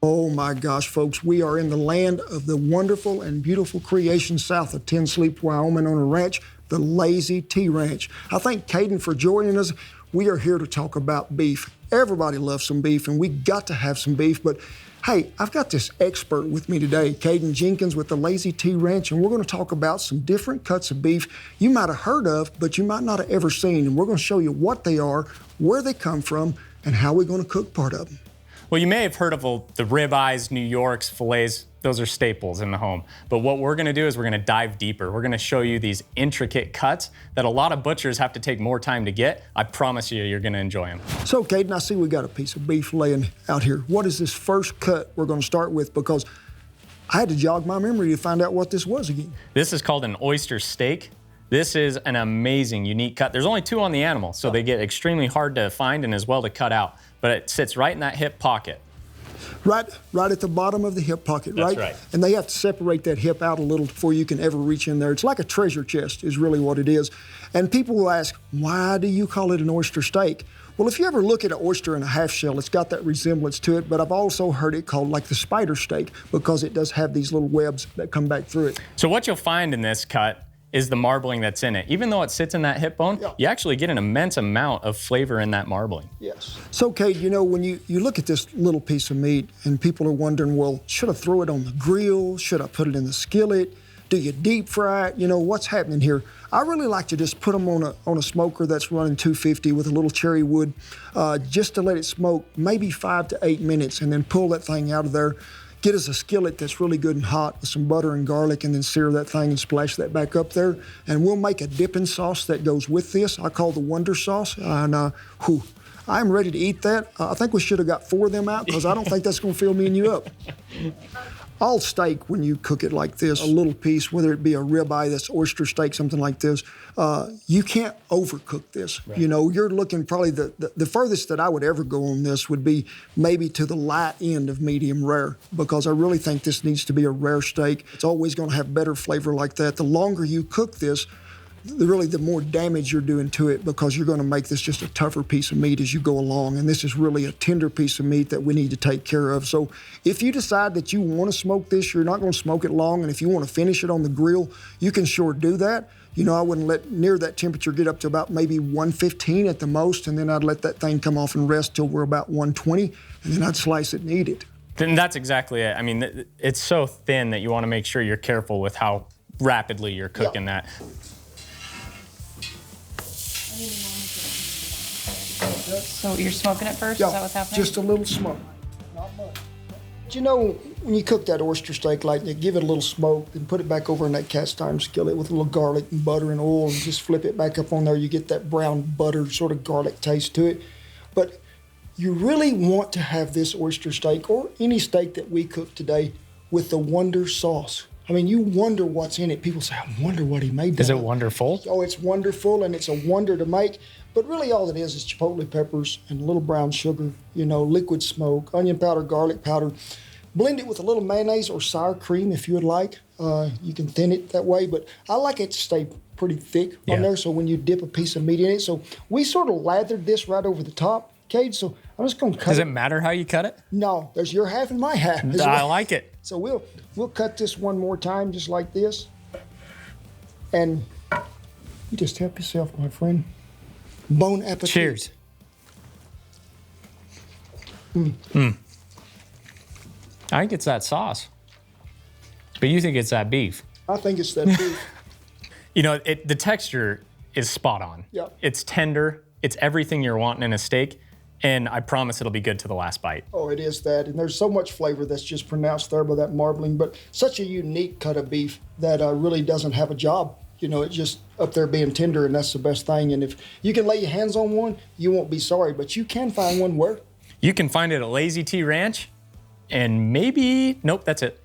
Oh my gosh, folks, we are in the land of the wonderful and beautiful creation south of Ten Sleeps, Wyoming on a ranch, the Lazy T Ranch. I thank Caden for joining us. We are here to talk about beef. Everybody loves some beef, and we got to have some beef, but hey, I've got this expert with me today, Caden Jenkins with the Lazy T Ranch, and we're going to talk about some different cuts of beef you might have heard of, but you might not have ever seen, and we're going to show you what they are, where they come from, and how we're going to cook part of them. Well, you may have heard of the ribeyes, New Yorks, fillets. Those are staples in the home. But what we're gonna do is we're gonna dive deeper. We're gonna show you these intricate cuts that a lot of butchers have to take more time to get. I promise you, you're gonna enjoy them. So, Caden, I see we got a piece of beef laying out here. What is this first cut we're gonna start with? Because I had to jog my memory to find out what this was again. This is called an oyster steak. This is an amazing, unique cut. There's only 2 on the animal, so they get extremely hard to find and as well to cut out. But it sits right in that hip pocket. Right at the bottom of the hip pocket, right? That's right. And they have to separate that hip out a little before you can ever reach in there. It's like a treasure chest is really what it is. And people will ask, why do you call it an oyster steak? Well, if you ever look at an oyster in a half shell, it's got that resemblance to it, but I've also heard it called like the spider steak because it does have these little webs that come back through it. So what you'll find in this cut is the marbling that's in it. Even though it sits in that hip bone, you actually get an immense amount of flavor in that marbling. Yes. So, Kate, you know, when you look at this little piece of meat and people are wondering, well, should I throw it on the grill? Should I put it in the skillet? Do you deep fry it? You know, what's happening here? I really like to just put them on a smoker that's running 250 with a little cherry wood, just to let it smoke maybe 5 to 8 minutes and then pull that thing out of there. Get us a skillet that's really good and hot with some butter and garlic and then sear that thing and splash that back up there. And we'll make a dipping sauce that goes with this. I call the Wonder Sauce. And I'm ready to eat that. I think we should have got 4 of them out because I don't think that's going to fill me and you up. All steak, when you cook it like this, a little piece, whether it be a ribeye, that's oyster steak, something like this, you can't overcook this. Right. You know, you're looking probably the furthest that I would ever go on this would be maybe to the light end of medium rare because I really think this needs to be a rare steak. It's always going to have better flavor like that. The longer you cook this, the more damage you're doing to it because you're going to make this just a tougher piece of meat as you go along. And this is really a tender piece of meat that we need to take care of. So if you decide that you want to smoke this, you're not going to smoke it long. And if you want to finish it on the grill, you can sure do that. You know, I wouldn't let near that temperature get up to about maybe 115 at the most. And then I'd let that thing come off and rest till we're about 120. And then I'd slice it and eat it. Then that's exactly it. I mean, it's so thin that you want to make sure you're careful with how rapidly you're cooking that. So you're smoking it first? Yeah, is that what's happening? Just a little smoke, not much. But you know, when you cook that oyster steak like that, give it a little smoke, then put it back over in that cast iron skillet with a little garlic and butter and oil, and just flip it back up on there. You get that brown butter sort of garlic taste to it. But you really want to have this oyster steak or any steak that we cook today with the Wonder Sauce. I mean, you wonder what's in it. People say, I wonder what he made that. Is it wonderful? Oh, it's wonderful, and it's a wonder to make. But really all it is chipotle peppers and a little brown sugar, you know, liquid smoke, onion powder, garlic powder. Blend it with a little mayonnaise or sour cream if you would like. You can thin it that way, but I like it to stay pretty thick on there, so when you dip a piece of meat in it. So we sort of lathered this right over the top, Cade, so I'm just going to cut it. Does it matter how you cut it? No, there's your half and my half. I like it. So we'll cut this one more time just like this. And you just help yourself, my friend. Bon appetit. Cheers. I think it's that sauce. But you think it's that beef. I think it's that beef. You know, the texture is spot on. Yeah. It's tender. It's everything you're wanting in a steak. And I promise it'll be good to the last bite. Oh, it is that. And there's so much flavor that's just pronounced there by that marbling. But such a unique cut of beef that really doesn't have a job. You know, it's just up there being tender, and that's the best thing. And if you can lay your hands on one, you won't be sorry. But you can find one where? You can find it at Lazy T Ranch. And maybe, nope, that's it.